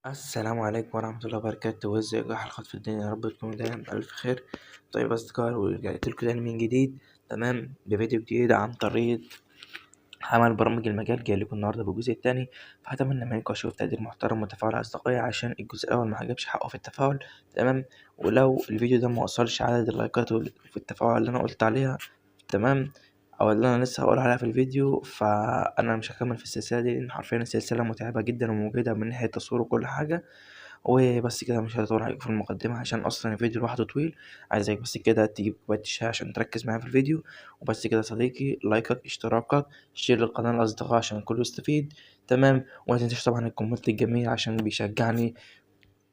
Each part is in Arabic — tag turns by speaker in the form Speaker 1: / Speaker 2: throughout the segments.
Speaker 1: السلام عليكم ورحمة الله وبركاته، ازيكم يا حلقات في الدنيا؟ يا رب تكونوا دايما بألف خير. طيب أصدقائي، ورجعت لكم تاني من جديد، تمام، بفيديو جديد عن طريقة عمل برامج المجال. جاي لكم النهاردة بالجزء التاني، فأتمنى منكم أشوف تقدير محترم وتفاعل يا أصدقائي، عشان الجزء الأول ما عجبش حقه في التفاعل، تمام. ولو الفيديو ده ما وصلش عدد اللايكات في التفاعل اللي أنا قلت عليها، تمام، او اللي انا لسه هقول عليها في الفيديو، فانا مش هكمل في السلسله دي، لان حرفيا السلسله متعبه جدا ومجهده من ناحيه تصوير وكل حاجه. وبس كده، مش هطول عليكم في المقدمه عشان اصلا الفيديو لوحده طويل. عايزك بس كده تجيب كوبايه الشاي عشان تركز معايا في الفيديو. وبس كده يا صديقي، لايكك، اشتراكك، شير للقناه للاصدقاء عشان الكل يستفيد، تمام. وما تنساش طبعا الكومنت الجميل عشان بيشجعني.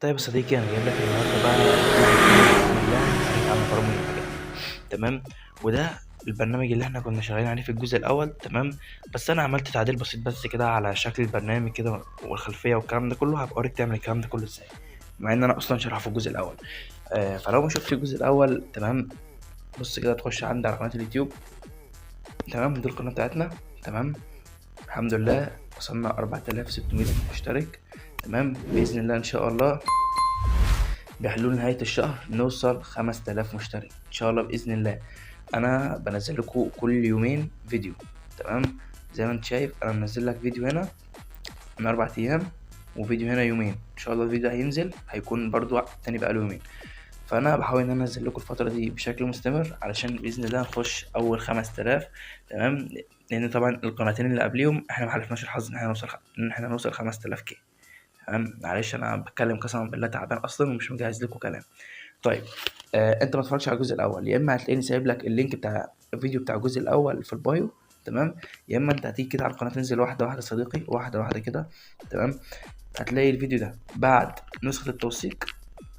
Speaker 1: طيب يا صديقي، انا جايب لك النهارده بقى بسم الله عن برامج المجال، تمام. وده البرنامج اللي احنا كنا شغالين عليه في الجزء الاول، تمام. بس انا عملت تعديل بسيط بس كده على شكل البرنامج كده والخلفيه والكلام ده كله. هبقى اوريك تعمل الكلام ده كله ازاي، مع ان انا اصلا شرحه في الجزء الاول. فلو ما شفتش الجزء الاول، تمام، بص كده تخش عندي على قناه اليوتيوب، تمام. دي القناه بتاعتنا، تمام. الحمد لله وصلنا 4600 مشترك، تمام. باذن الله ان شاء الله بحلول نهاية الشهر نوصل 5000 مشترك إن شاء الله بإذن الله. أنا بنزل لكم كل يومين فيديو، تمام. زي ما أنت شايف أنا منزل لك فيديو هنا من 4 أيام، وفيديو هنا يومين. إن شاء الله الفيديو هينزل هيكون برضو تاني بقاله يومين. فأنا بحاول إن أنا أنزل لكم الفترة دي بشكل مستمر علشان بإذن الله نخش أول 5000، تمام. لأن طبعا القناتين اللي قبليهم إحنا محلفناش الحظ إن إحنا نوصل 5000 كي، تمام. معلش أنا بتكلم قسما بالله تعبان أصلا ومش مجهز لكم كلام. طيب، انت ما اتفرجتش على الجزء الاول، يا اما هتلاقيني سايب لك اللينك بتاع الفيديو بتاع الجزء الاول في البايو، تمام. يا اما انت هتيجي كده على القناه، تنزل واحده واحده صديقي، واحده واحده كده، تمام. هتلاقي الفيديو ده بعد نسخه التوثيق،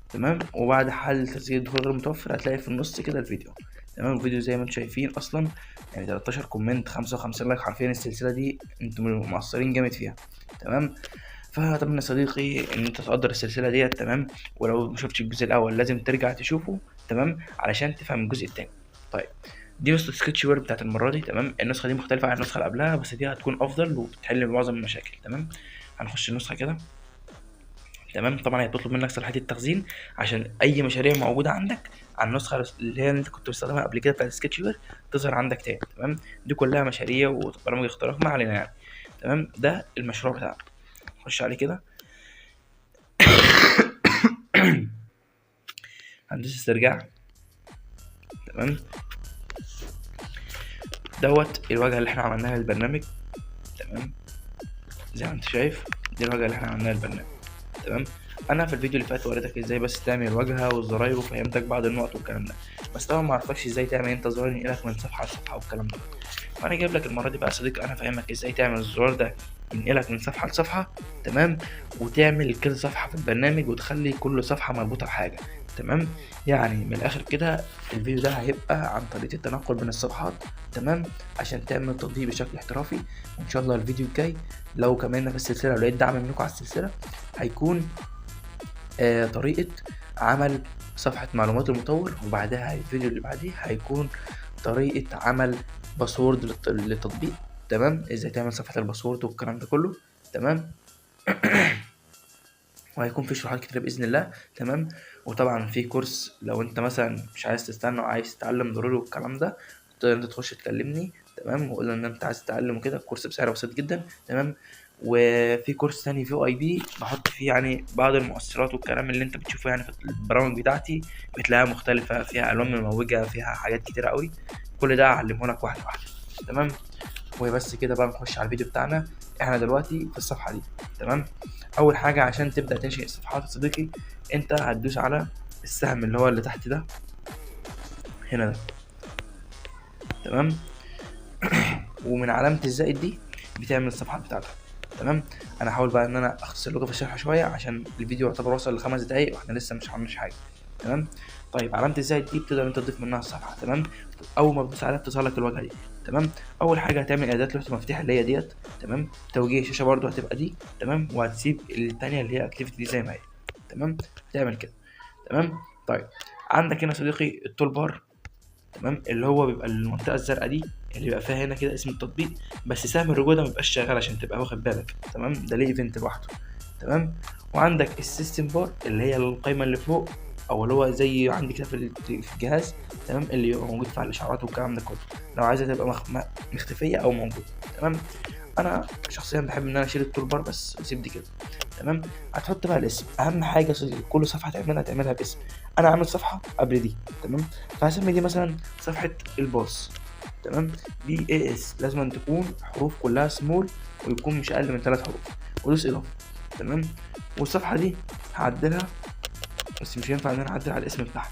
Speaker 1: تمام. وبعد حل تسجيل الدخول غير متوفر هتلاقي في النص كده الفيديو، تمام. الفيديو زي ما انتم شايفين اصلا يعني 13 كومنت، 55 لايك. حرفيا السلسله دي انتم مقصرين جامد فيها، تمام. فأتمنى صديقي إن أنت تقدر السلسلة ديت، تمام. ولو مشوفتش الجزء الأول لازم ترجع تشوفه، تمام، علشان تفهم الجزء التاني. طيب، دي نسخة سكتش وير بتاعت المرة دي، تمام. النسخة دي مختلفة عن النسخة اللي قبلها، بس دي هتكون أفضل وبتحل معظم المشاكل، تمام. هنخش النسخة كده، تمام. طبعا هي بتطلب منك صلاحية التخزين عشان أي مشاريع موجودة عندك على النسخة اللي هي أنت كنت بتستخدمها قبل كده بتاعت سكتش وير تظهر عندك تاني، تمام. دي كلها مشاريع وبرامج اختراق، ما علينا يعني، تمام. ده المشروع بتاعنا، نخش عليه كده. هندوس استرجاع، تمام. دوت الواجهه اللي احنا عملناها للبرنامج، تمام. زي ما انت شايف دي الواجهه اللي احنا عملناها للبرنامج، تمام. انا في الفيديو اللي فات وريتك ازاي بس تعمل الواجهه والزراير وفهمتك بعض النقط والكلام ده، بس طبعا ما عرفتكش ازاي تعمل انت زرار ينقلك من صفحه لصفحه والكلام ده. فانا جايب لك المره دي بقى يا صديقي، انا فاهمك ازاي تعمل الزرار ده ينقلك من صفحه لصفحه، تمام. وتعمل كذا صفحه في البرنامج وتخلي كل صفحه مربوطه بحاجه، تمام. يعني من الاخر كده الفيديو ده هيبقى عن طريقه التنقل بين الصفحات، تمام، عشان تعمل تطبيق بشكل احترافي. وان شاء الله الفيديو الجاي لو كمان في السلسله ولقيت دعم منكم على السلسله هيكون طريقه عمل صفحه معلومات المطور، وبعدها الفيديو اللي بعديه هيكون طريقه عمل باسورد للتطبيق، تمام. ازاي تعمل صفحه الباسورد والكلام ده كله، تمام. وهيكون في شروحات كتير باذن الله، تمام. وطبعا في كورس لو انت مثلا مش عايز تستنى وعايز تتعلم ضروري والكلام ده، تقدر انت تخش تكلمني، تمام، وقول ان انت عايز تتعلم وكده. الكورس بسعر بسيط جدا، تمام. وفي كورس تاني في اي بي بحط فيه يعني بعض المؤثرات والكلام اللي انت بتشوفه يعني في البرامج بتاعتي، بتلاقيها مختلفة، فيها الوان مموجة، فيها حاجات كتيرة قوي. كل ده هعلمه لك واحدة واحدة، تمام. وبس كده بقى نخش على الفيديو بتاعنا. احنا دلوقتي في الصفحة دي، تمام. اول حاجة عشان تبدأ تنشئ الصفحات يا صديقي، انت هتدوس على السهم اللي هو اللي تحت ده، هنا ده، تمام. ومن علامة الزائد دي بتعمل الصفحات بتاعتك، تمام. انا هحاول بقى ان انا اختصر لكم في الشرح شوية عشان الفيديو يعتبر وصل ل5 دقايق واحنا لسه مش عملناش حاجة، تمام. طيب، علامة الزائد دي بتقدر انت تضيف منها الصفحة، تمام. اول ما بتدوس عليها بتظهر لك الواجهة دي، تمام. اول حاجة هتعمل اعدادات لوحة المفاتيح اللي هي ديت، تمام. توجيه الشاشة برضو هتبقى دي، تمام. وهتسيب التانية اللي هي اكتيفيتي دي زي ما هي، تمام. تعمل كده، تمام. طيب، عندك هنا صديقي التول بار، تمام، اللي هو بيبقى المنطقة الزرقاء دي اللي بيبقى فيها هنا كده اسم التطبيق، بس سهم الرجوع ده مبيبقاش شغال عشان تبقى واخد بالك، تمام. ده ليه ايفنت لوحده، تمام. وعندك السيستم بار اللي هي القايمه اللي فوق، او اللي هو زي عندي كده في الجهاز، تمام، اللي يبقى موجود في الاشعارات والكلام ده كله، لو عايزها تبقى مختفيه او موجوده. تمام. انا شخصيا بحب ان انا اشيل التول بار بس واسيب دي كده. تمام. هتحط بقى الاسم، اهم حاجه كل صفحه تعملها باسم. انا عامل صفحه قبل دي، تمام، فهسمي دي مثلا صفحه الباص، تمام. دي اي اس لازم أن تكون حروف كلها سمول، ويكون مش اقل من 3 حروف، ودوس اضافه. تمام. والصفحه دي هعدلها، بس مش هينفع ان انا اعدل على الاسم بتاعها،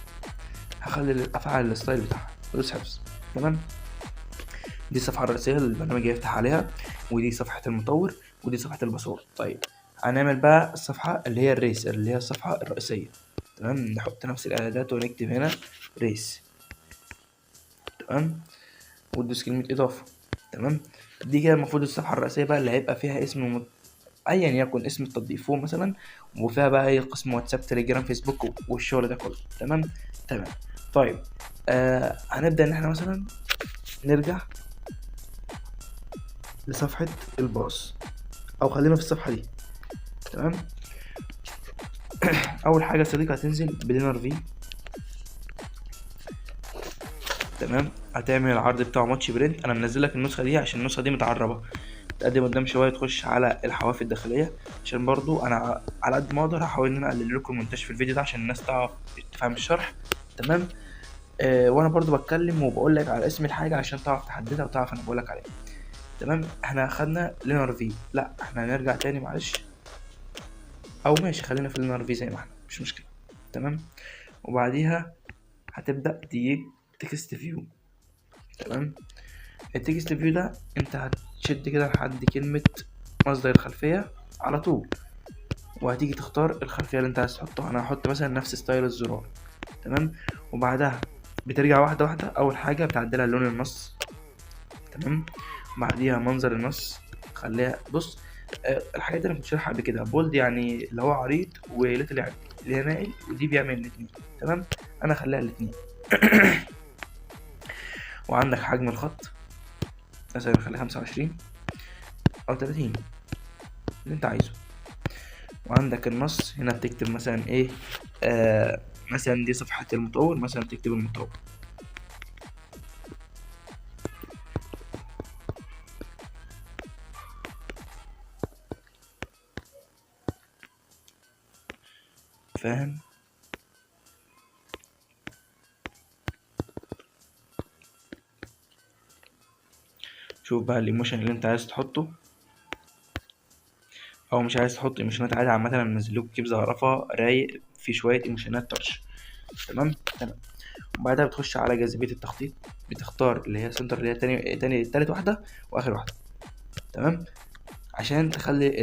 Speaker 1: هخلي افعل الستايل بتاعها ودوس حفظ. تمام. دي الصفحه الرئيسيه اللي البرنامج هيفتح عليها، ودي صفحه المطور، ودي صفحه الباسورد. طيب هنعمل بقى الصفحه اللي هي الريس، اللي هي الصفحه الرئيسيه. تمام. نحط نفس الاعدادات ونكتب هنا ريس. تمام. وتدوس كلمه اضافه. تمام. دي كده المفروض الصفحه الرئيسيه بقى اللي هيبقى فيها اسم ايا يكن اسم التطبيق فوق مثلا، وفيها بقى ايه قسم واتساب تليجرام فيسبوك والشغل ده كله. تمام. تمام. طيب هنبدا ان احنا مثلا نرجع لصفحه الباص، او خلينا في الصفحه دي. تمام. اول حاجه صديقي هتنزل بلينر في. تمام. هتعمل العرض بتاعه ماتش برنت. انا منزل لك النسخه دي عشان النسخه دي متعربه، تقدم قدام شويه تخش على الحواف الداخليه، عشان برضو انا على قد ما اقدر هحاول ان انا اقلل لكم المونتاج في الفيديو ده عشان الناس تعرف تفهم الشرح. تمام. وانا برضو بتكلم وبقول لك على اسم الحاجه عشان تعرف تحددها وتعرف انا بقول لك عليها. تمام. احنا خدنا لينر في، لا احنا هنرجع تاني معلش، او ماشي خلينا في لينر في زي ما احنا، مش مشكله. تمام. وبعديها هتبدا تجيب تكست فيو. تمام. التكست فيو ده انت هتشد كده لحد كلمه مصدر الخلفيه على طول، وهتيجي تختار الخلفيه اللي انت عايز تحطها. انا هحط مثلا نفس ستايل الزرار. تمام. وبعدها بترجع واحده واحده. اول حاجه بتعدلها لون النص. تمام. بعديها منظر النص خليها، بص، الحاجات دي انا كنت شارحها قبل كده. بولد يعني اللي هو عريض، وليتل يعني اللي هي ناقل، ودي بيعمل الاتنين. تمام. انا خليها الاتنين. وعندك حجم الخط مثلا خليها 25 او 30 اللي انت عايزه. وعندك النص هنا بتكتب مثلا ايه، مثلا دي صفحة المطور، مثلا بتكتب المطور. فاهم؟ شوف بقى الايموشن اللي انت عايز تحطه، او مش عايز تحط ايموشنات عادي. عامة انا منزلكوا كيب زخرفة رايق في شوية ايموشنات تاتش. تمام. تمام. وبعدها بتخش على جاذبية التخطيط، بتختار اللي هي سنتر، اللي هي تالت واحدة واخر واحدة. تمام. عشان تخلي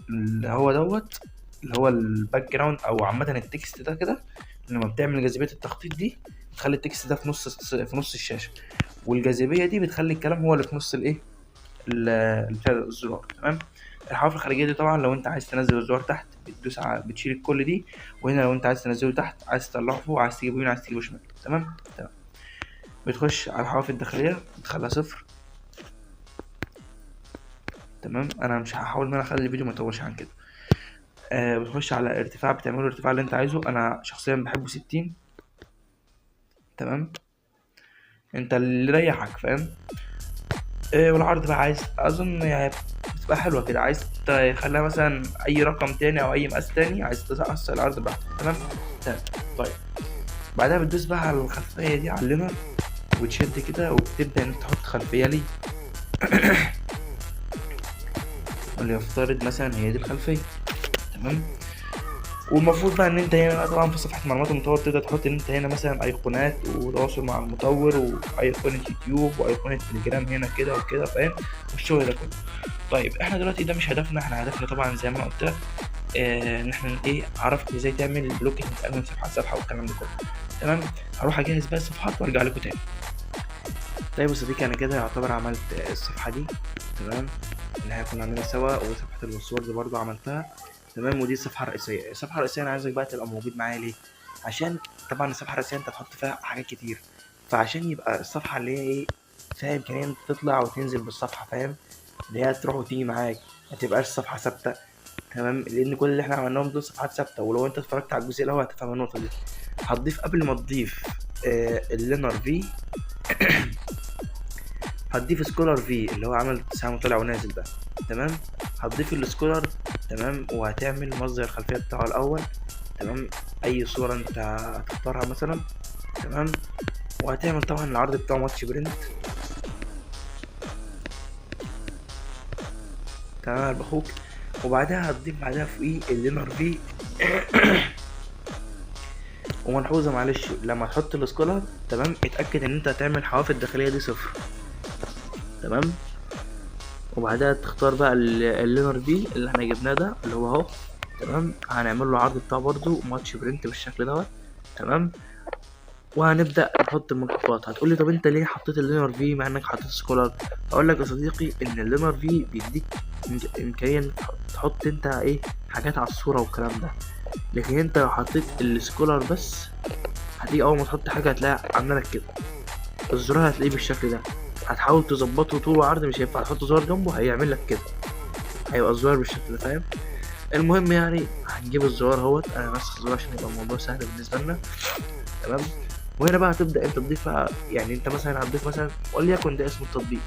Speaker 1: اللي هو دوت اللي هو الباك جراوند، او عامة التكست ده كده لما بتعمل جاذبية التخطيط دي بتخلي التكست ده في نص الشاشة، والجاذبية دي بتخلي الكلام هو اللي في نص الايه، بتاع الزرار. تمام. الحواف الخارجية دي طبعا لو انت عايز تنزل الزرار تحت بتدوس على بتشيل كل دي، وهنا لو انت عايز تنزله تحت، عايز تطلعه فوق، عايز تجيبه يمين، عايز تجيبه شمال. تمام. تمام. بتخش على الحواف الداخلية بتخليها صفر. تمام. انا مش هحاول ان انا اخلي الفيديو ما يطولش عن كده. بتخش على ارتفاع، بتعمله الارتفاع اللي انت عايزه. انا شخصيا بحبه 60. تمام. انت اللي يريحك، فاهم؟ والعرض بقى عايز اظن يعني بتبقى حلوه كده، عايز تخليها مثلا اي رقم تاني او اي مقاس تاني، عايز تقص العرض براحتك. تمام. تمام. طيب بعدها بتدوس بقى على الخلفيه دي على اللينر، وتشد كده وبتبدا انك تحط خلفيه ليه، وليفترض مثلا هي دي الخلفيه. تمام. والمفروض بقى ان انت هنا طبعا في صفحه معلومات المطور تقدر تحط ان انت هنا مثلا ايقونات وتواصل مع المطور، وايقونه يوتيوب، وايقونه تليجرام هنا كده وكده، فاهم؟ والشغل ده كله. طيب احنا دلوقتي ده مش هدفنا، احنا هدفنا طبعا زي ما انا قلت لك ان احنا ايه، عرفت ازاي تعمل بلوك انتقال من صفحه لصفحه والكلام ده كله. تمام. هروح اجهز بقى الصفحات وارجع لكم تاني. طيب يا صديقي انا كده يعتبر عملت الصفحه دي. تمام. اللي احنا كنا عاملينها سوا، وصفحه الباسورد برضو عملتها. تمام. ودي الصفحه الرئيسيه. الصفحه الرئيسيه انا عايزك بقى تبقى موجود معايا ليه؟ عشان طبعا الصفحه الرئيسيه انت هتحط فيها حاجات كتير، فعشان يبقى الصفحه اللي هي ايه، فاهم، امكانيه انت تطلع وتنزل بالصفحه، فاهم، اللي هي تروح وتيجي معاك، ما تبقاش صفحه ثابته تمام، لان كل اللي احنا عملناهم دول صفحات ثابته، ولو انت اتفرجت على الجزء الاول هتفهم النقطه دي. هتضيف قبل ما تضيف اللينر في، هتضيف سكولر في اللي هو عمل سهم طالع ونازل ده. تمام، هتضيف السكولر. تمام، وهتعمل مصدر الخلفيه بتاعه الاول. تمام، اي صوره انت هتختارها مثلا. تمام، وهتعمل طبعا العرض بتاعه ماتش برنت. تمام يا اخوك، وبعدها هتضيف بعدها فوقيه اللينر في. وملحوظه معلش، لما تحط السكولر تمام اتاكد ان انت هتعمل الحواف الداخليه دي صفر. تمام، وبعدها تختار بقى اللينر بي اللي احنا جبناه ده اللي هو اهو. تمام، هنعمل له عرض بتاعه برضو ماتش برنت بالشكل دوت. تمام، وهنبدا نحط الملفات. هتقولي طب انت ليه حطيت اللينر في مع انك حطيت سكولر؟ اقول لك يا صديقي ان اللينر في بيديك امكانيه تحط انت ايه حاجات على الصوره والكلام ده، لكن انت لو حطيت السكولر بس هتيجي اول ما تحط حاجه هتلاقي عامله لك كده. الزرار هتلاقيه بالشكل ده، هتحاول تظبطه طول وعرض مش هينفع تحط زرار جنبه هيعمل لك كده، هيبقى الزرار بالشكل ده، فاهم؟ المهم يعني هنجيب الزرار اهوت، انا بس الزرار عشان يبقى الموضوع سهل بالنسبه لنا. تمام، وهنا بقى هتبدا انت تضيف بقى، يعني انت مثلا هتضيف مثلا وليكن ده اسم التطبيق،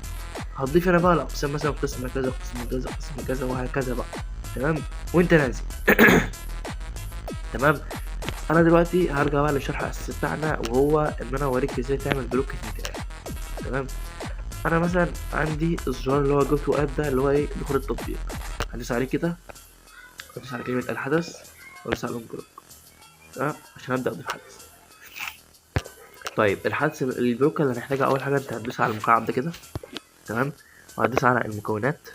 Speaker 1: هتضيف هنا بقى الاقسام مثلا قسم كذا قسم كذا قسم كذا وهكذا بقى. تمام، وانت نازل. تمام، انا دلوقتي هرجع بقى للشرح الاساسي بتاعنا، وهو ان انا اوريك ازاي تعمل بلوك انتقال. تمام، انا مثلا عندي الزرار اللي هو جو تو اب ده اللي هو ايه دخول التطبيق، هدوس عليه كده، هدوس على كلمه الحدث وادوس على بلوك. تمام، عشان ابدا اضيف حدث. طيب الحدث البلوك اللي هنحتاجها اول حاجه انت هتدوس على المكعب ده كده. تمام، وهتدوس على المكونات،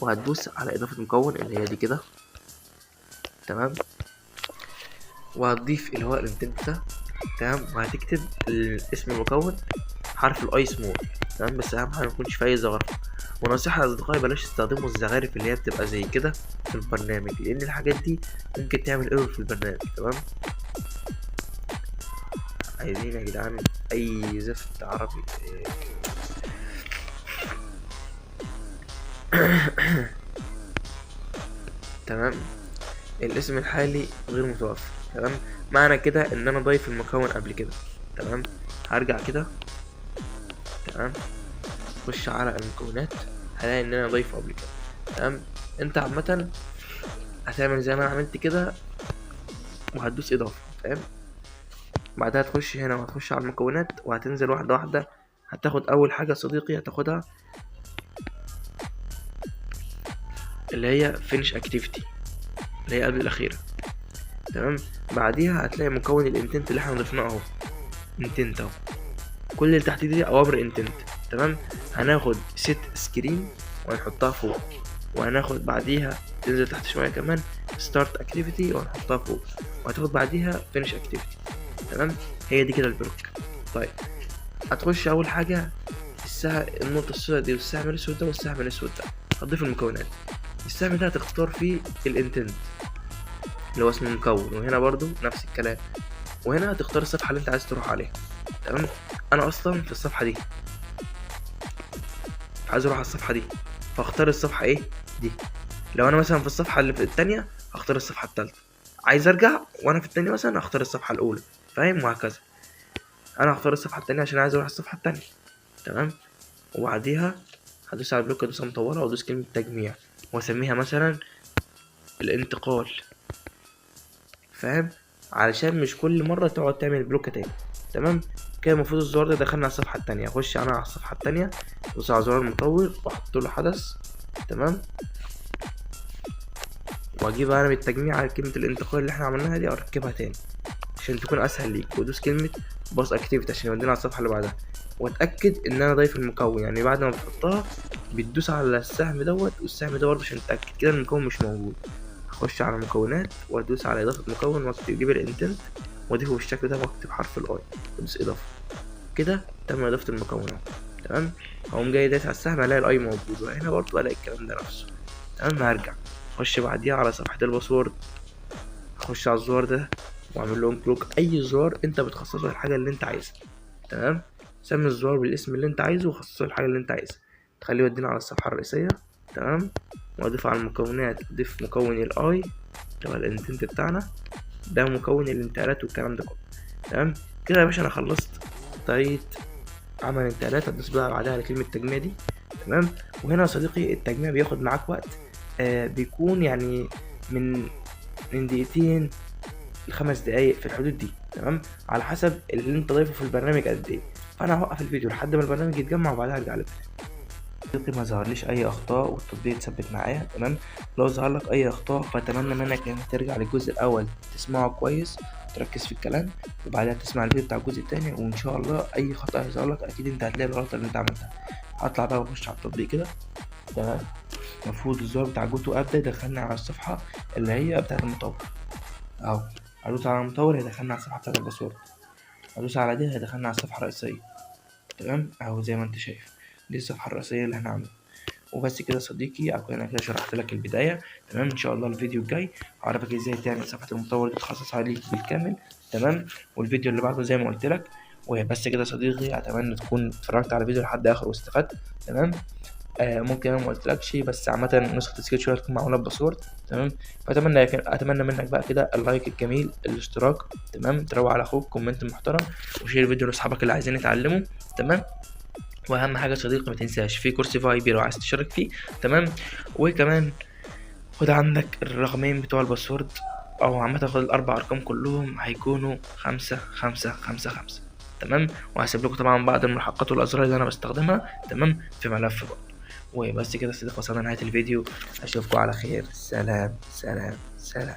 Speaker 1: وهتدوس على اضافه مكون اللي هي دي كده. تمام، وهتضيف اللي هو الانتنت ده. تمام، وهتكتب اسم المكون حرف الاي سمول. تمام، بس اهم حاجه ميكونش فيه اي زخرفه. ونصيحة يا أصدقائي بلاش تستخدموا الزخارف اللي هي بتبقى زي كده في البرنامج، لأن الحاجات دي ممكن تعمل ايرور في البرنامج. تمام، عايزين يا جدعان أي زفت عربي. تمام، الاسم الحالي غير متوفر. تمام، معنى كده ان انا ضايف المكون قبل كده. تمام، هرجع كده. تمام، خش على المكونات، هلاقي ان انا ضايفه قبل كده. تمام، انت عامه هتعمل زي ما انا عملت كده وهتدوس اضافه. فاهم؟ بعدها تخش هنا وهتخش على المكونات وهتنزل واحده واحده. هتاخد اول حاجه صديقي هتاخدها اللي هي finish activity اللي هي قبل الاخيره. تمام، بعديها هتلاقي مكون الانتنت اللي احنا ضفناه اهو، انتنت اهو. كل اللي تحت دي اوامر انتنت. تمام، هناخد set screen وهنحطها فوق، وهناخد بعديها تنزل تحت شويه كمان start activity وهنحطها فوق، وهتاخد بعديها finish activity. تمام، هي دي كده البلوك. طيب هتخش اول حاجه النقطه السوداء دي والسهم الاسود ده والسهم الاسود ده، هتضيف المكونات. السهم ده هتختار فيه الانتنت اللي هو اسم المكون، وهنا برضو نفس الكلام، وهنا هتختار الصفحه اللي انت عايز تروح عليها. تمام، انا اصلا في الصفحه دي عايز اروح على الصفحه دي، فاختار الصفحه ايه دي. لو انا مثلا في الصفحه اللي في التانية هختار الصفحه التالتة، عايز ارجع وانا في التانية مثلا هختار الصفحه الاولى. فاهم؟ وهكذا. انا هختار الصفحه التانية عشان عايز اروح الصفحه التانية. تمام، وبعديها هدوس على البلوك دوسه مطوله وادوس كلمه تجميع واسميها مثلا الانتقال. فاهم؟ علشان مش كل مره تقعد تعمل بلوك تاني. تمام، كده المفروض الزرار ده دخلنا على الصفحه التانية. اخش انا على الصفحه التانية، ادوس على زرار المطور واحط له حدث. تمام، واجيب انا بالتجميع على كلمه الانتقال اللي احنا عملناها دي اركبها تاني عشان تكون اسهل ليك، وادوس كلمه باص اكتيفيتي عشان يودينا على الصفحه اللي بعدها. واتاكد ان انا ضايف المكون، يعني بعد ما بتحطها بتدوس على السهم دوت والسهم ده برضه عشان تتاكد كده المكون مش موجود. اخش على المكونات وادوس على اضافه مكون واجيب الانتنت واضيفه بالشكل ده واكتب حرف الاي وادوس اضافه. كده تم اضافه المكونات. تمام، هقوم جاي دايس على السهم الاقي الاي موجود، وهنا برضه الاقي الكلام ده نفسه. تمام، هرجع اخش بعديها على صفحه الباسورد، اخش على الزرار ده واعمل له انكلوك. اي زرار انت بتخصصه الحاجه اللي انت عايزها. تمام، سمي الزرار بالاسم اللي انت عايزه وخصصه الحاجه اللي انت عايزها، تخليه يودينا على الصفحه الرئيسيه. تمام. واضيف على المكونات، اضيف مكون الاي اللي هو الاندنت بتاعنا، ده مكون الانتقالات والكلام ده كله. تمام كده يا باشا انا خلصت طريقة عمل انتقالات. هتدوس بقى بعدها على كلمة تجميع دي. تمام. وهنا يا صديقي التجميع بياخد معاك وقت، بيكون يعني من دقيقتين ل5 دقايق في الحدود دي. تمام، على حسب اللي انت ضايفه في البرنامج قد ايه. فانا هوقف الفيديو لحد ما البرنامج يتجمع وبعدها ارجع لك. صديقي ما ظهرليش اي اخطاء والتطبيق اتثبت معايا. تمام، لو ظهر لك اي اخطاء فاتمنى منك انك ترجع للجزء الاول تسمعه كويس، تركز في الكلام، وبعدها تسمع الفيديو بتاع الجزء التاني، وان شاء الله اي خطأ هيظهر لك اكيد انت هتلاقي الغلطة اللي انت عملتها. هطلع بقى واخش على التطبيق كده. تمام، المفروض الزرار بتاع جو تو اب ده يدخلنا على الصفحة اللي هي بتاعة المطور اهو. هدوس على المطور هيدخلنا على الصفحة بتاعة الباسورد، هدوس على دي هيدخلنا على الصفحة الرئيسية. تمام اهو زي ما انت شايف دي الصفحة الرئيسية اللي احنا عاملينها. وبس كده صديقي، اكون انا كده شرحت لك البدايه. تمام، ان شاء الله الفيديو الجاي هعرفك ازاي تعمل صفحه المطور دي تخصصها ليك بالكامل. تمام، والفيديو اللي بعده زي ما قلت لك. وبس كده صديقي، اتمنى تكون اتفرجت على الفيديو لحد اخر واستفدت. تمام، ممكن انا ما قلتلكش بس عامه نسخه السكتش هتكون معموله بباسورد. تمام، اتمنى منك بقى كده اللايك الجميل، الاشتراك، تمام، تروح على اخوك، كومنت محترم، وشير الفيديو لاصحابك اللي عايزين يتعلموا. تمام، واهم حاجه صديقي ما تنساش في كورس فايبر لو عايز تشترك فيه. تمام، وكمان خد عندك الرقمين بتوع الباسورد، او عامه خد الاربع ارقام كلهم هيكونوا 5555. تمام، وهسيب لكم طبعا بعض الملحقات والازرار اللي انا بستخدمها. تمام، في ملف برضه. وبس كده صديقي، وصلنا لنهايه الفيديو. اشوفكم على خير. سلام سلام سلام.